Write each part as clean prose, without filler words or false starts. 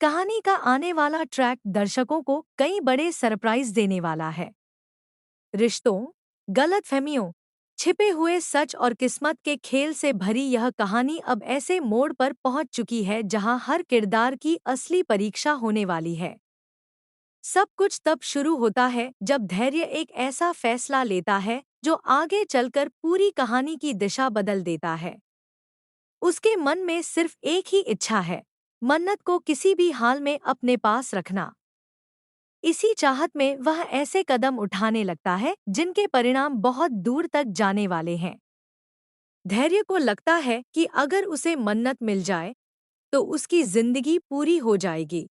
कहानी का आने वाला ट्रैक दर्शकों को कई बड़े सरप्राइज देने वाला है। रिश्तों, गलतफहमियों, छिपे हुए सच और किस्मत के खेल से भरी यह कहानी अब ऐसे मोड़ पर पहुंच चुकी है जहां हर किरदार की असली परीक्षा होने वाली है। सब कुछ तब शुरू होता है जब धैर्य एक ऐसा फैसला लेता है जो आगे चलकर पूरी कहानी की दिशा बदल देता है। उसके मन में सिर्फ एक ही इच्छा है, मन्नत को किसी भी हाल में अपने पास रखना। इसी चाहत में वह ऐसे कदम उठाने लगता है जिनके परिणाम बहुत दूर तक जाने वाले हैं। धैर्य को लगता है कि अगर उसे मन्नत मिल जाए तो उसकी जिंदगी पूरी हो जाएगी।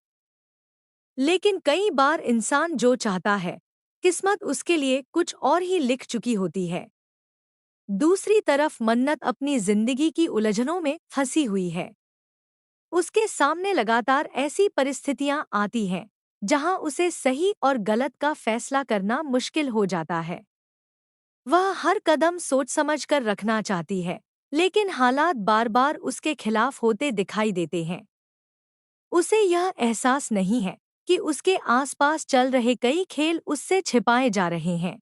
लेकिन कई बार इंसान जो चाहता है, किस्मत उसके लिए कुछ और ही लिख चुकी होती है। दूसरी तरफ मन्नत अपनी जिंदगी की उलझनों में फंसी हुई है। उसके सामने लगातार ऐसी परिस्थितियां आती हैं जहां उसे सही और गलत का फैसला करना मुश्किल हो जाता है। वह हर कदम सोच समझ कर रखना चाहती है, लेकिन हालात बार बार उसके खिलाफ होते दिखाई देते हैं। उसे यह एहसास नहीं है कि उसके आसपास चल रहे कई खेल उससे छिपाए जा रहे हैं।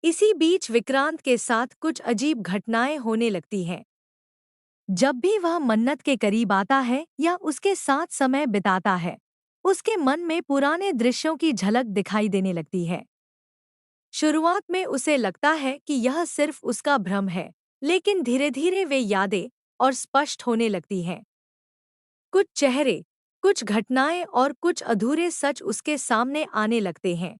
इसी बीच विक्रांत के साथ कुछ अजीब घटनाएं होने लगती हैं। जब भी वह मन्नत के करीब आता है या उसके साथ समय बिताता है, उसके मन में पुराने दृश्यों की झलक दिखाई देने लगती है। शुरुआत में उसे लगता है कि यह सिर्फ उसका भ्रम है, लेकिन धीरे धीरे वे यादें और स्पष्ट होने लगती हैं। कुछ चेहरे, कुछ घटनाएं और कुछ अधूरे सच उसके सामने आने लगते हैं।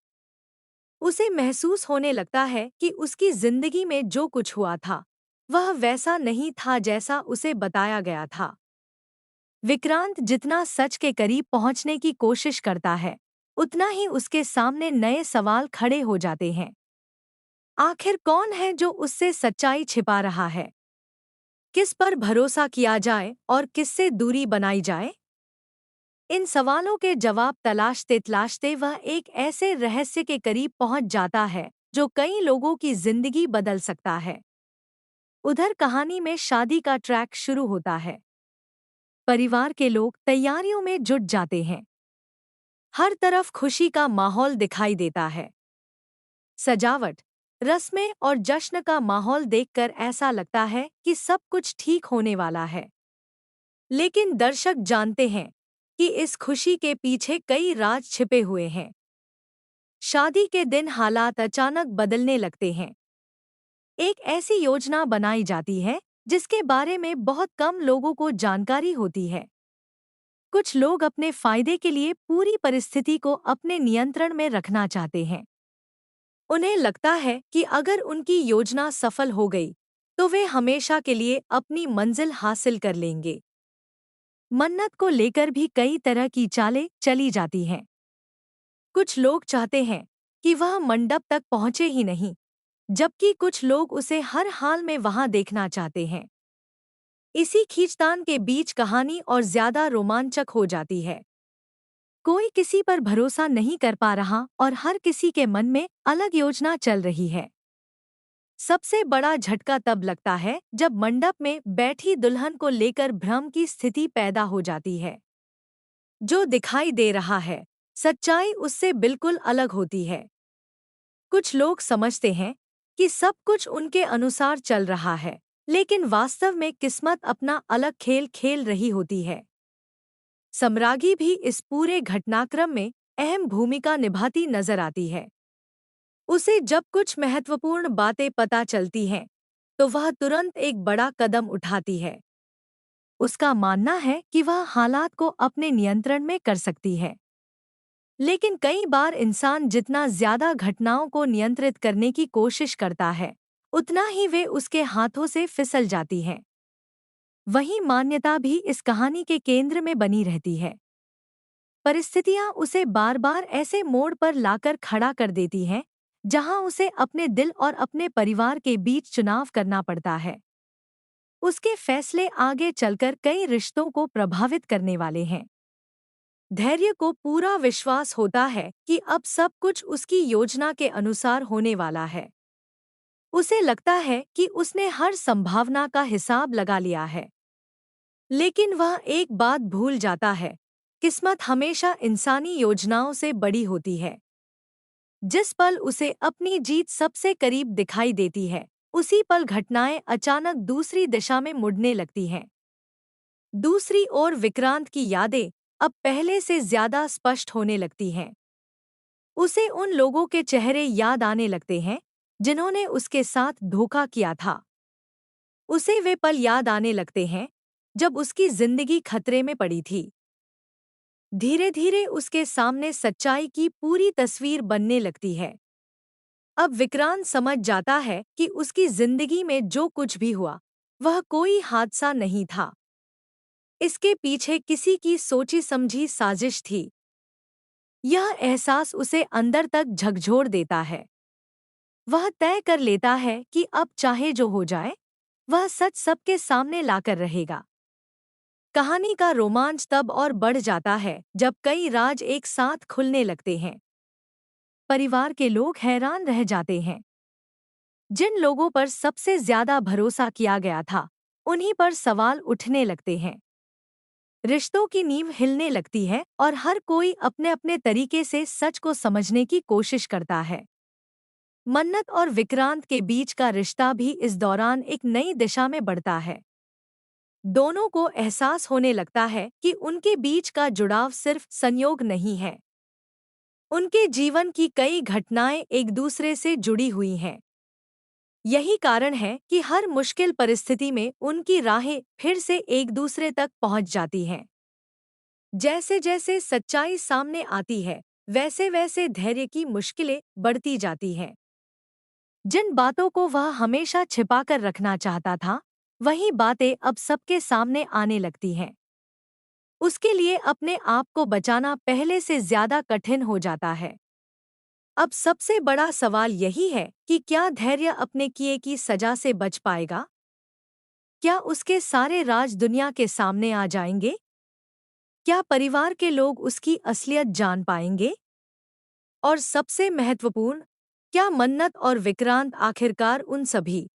उसे महसूस होने लगता है कि उसकी जिंदगी में जो कुछ हुआ था, वह वैसा नहीं था जैसा उसे बताया गया था। विक्रांत जितना सच के करीब पहुंचने की कोशिश करता है, उतना ही उसके सामने नए सवाल खड़े हो जाते हैं। आखिर कौन है जो उससे सच्चाई छिपा रहा है? किस पर भरोसा किया जाए और किससे दूरी बनाई जाए? इन सवालों के जवाब तलाशते तलाशते वह एक ऐसे रहस्य के करीब पहुंच जाता है जो कई लोगों की जिंदगी बदल सकता है। उधर कहानी में शादी का ट्रैक शुरू होता है। परिवार के लोग तैयारियों में जुट जाते हैं। हर तरफ खुशी का माहौल दिखाई देता है। सजावट, रस्में और जश्न का माहौल देखकर ऐसा लगता है कि सब कुछ ठीक होने वाला है। लेकिन दर्शक जानते हैं कि इस खुशी के पीछे कई राज छिपे हुए हैं। शादी के दिन हालात अचानक बदलने लगते हैं। एक ऐसी योजना बनाई जाती है जिसके बारे में बहुत कम लोगों को जानकारी होती है। कुछ लोग अपने फायदे के लिए पूरी परिस्थिति को अपने नियंत्रण में रखना चाहते हैं। उन्हें लगता है कि अगर उनकी योजना सफल हो गई, तो वे हमेशा के लिए अपनी मंजिल हासिल कर लेंगे। मन्नत को लेकर भी कई तरह की चालें चली जाती हैं। कुछ लोग चाहते हैं कि वह मंडप तक पहुंचे ही नहीं, जबकि कुछ लोग उसे हर हाल में वहां देखना चाहते हैं। इसी खींचतान के बीच कहानी और ज्यादा रोमांचक हो जाती है। कोई किसी पर भरोसा नहीं कर पा रहा और हर किसी के मन में अलग योजना चल रही है। सबसे बड़ा झटका तब लगता है जब मंडप में बैठी दुल्हन को लेकर भ्रम की स्थिति पैदा हो जाती है। जो दिखाई दे रहा है, सच्चाई उससे बिल्कुल अलग होती है। कुछ लोग समझते हैं कि सब कुछ उनके अनुसार चल रहा है, लेकिन वास्तव में किस्मत अपना अलग खेल खेल रही होती है। सम्राज्ञी भी इस पूरे घटनाक्रम में अहम भूमिका निभाती नजर आती है। उसे जब कुछ महत्वपूर्ण बातें पता चलती हैं, तो वह तुरंत एक बड़ा कदम उठाती है। उसका मानना है कि वह हालात को अपने नियंत्रण में कर सकती है। लेकिन कई बार इंसान जितना ज्यादा घटनाओं को नियंत्रित करने की कोशिश करता है, उतना ही वे उसके हाथों से फिसल जाती हैं। वही मान्यता भी इस कहानी के केंद्र में बनी रहती है। परिस्थितियां उसे बार बार ऐसे मोड़ पर लाकर खड़ा कर देती हैं, जहां उसे अपने दिल और अपने परिवार के बीच चुनाव करना पड़ता है। उसके फैसले आगे चलकर कई रिश्तों को प्रभावित करने वाले हैं। धैर्य को पूरा विश्वास होता है कि अब सब कुछ उसकी योजना के अनुसार होने वाला है। उसे लगता है कि उसने हर संभावना का हिसाब लगा लिया है। लेकिन वह एक बात भूल जाता है किस्मत हमेशा इंसानी योजनाओं से बड़ी होती है। जिस पल उसे अपनी जीत सबसे करीब दिखाई देती है, उसी पल घटनाएं अचानक दूसरी दिशा में मुड़ने लगती हैं। दूसरी ओर विक्रांत की यादें अब पहले से ज्यादा स्पष्ट होने लगती हैं। उसे उन लोगों के चेहरे याद आने लगते हैं जिन्होंने उसके साथ धोखा किया था। उसे वे पल याद आने लगते हैं जब उसकी जिंदगी खतरे में पड़ी थी। धीरे धीरे उसके सामने सच्चाई की पूरी तस्वीर बनने लगती है। अब विक्रांत समझ जाता है कि उसकी जिंदगी में जो कुछ भी हुआ, वह कोई हादसा नहीं था। इसके पीछे किसी की सोची समझी साजिश थी। यह एहसास उसे अंदर तक झकझोर देता है। वह तय कर लेता है कि अब चाहे जो हो जाए, वह सच सबके सामने लाकर रहेगा। कहानी का रोमांच तब और बढ़ जाता है जब कई राज एक साथ खुलने लगते हैं। परिवार के लोग हैरान रह जाते हैं। जिन लोगों पर सबसे ज्यादा भरोसा किया गया था, उन्हीं पर सवाल उठने लगते हैं। रिश्तों की नींव हिलने लगती है और हर कोई अपने अपने तरीके से सच को समझने की कोशिश करता है। मन्नत और विक्रांत के बीच का रिश्ता भी इस दौरान एक नई दिशा में बढ़ता है। दोनों को एहसास होने लगता है कि उनके बीच का जुड़ाव सिर्फ संयोग नहीं है। उनके जीवन की कई घटनाएं एक दूसरे से जुड़ी हुई हैं। यही कारण है कि हर मुश्किल परिस्थिति में उनकी राहें फिर से एक दूसरे तक पहुंच जाती हैं। जैसे जैसे सच्चाई सामने आती है, वैसे वैसे धैर्य की मुश्किलें बढ़ती जाती हैं। जिन बातों को वह हमेशा छिपाकर रखना चाहता था, वही बातें अब सबके सामने आने लगती हैं। उसके लिए अपने आप को बचाना पहले से ज्यादा कठिन हो जाता है। अब सबसे बड़ा सवाल यही है कि क्या धैर्य अपने किए की सजा से बच पाएगा? क्या उसके सारे राज दुनिया के सामने आ जाएंगे? क्या परिवार के लोग उसकी असलियत जान पाएंगे? और सबसे महत्वपूर्ण, क्या मन्नत और विक्रांत आखिरकार उन सभी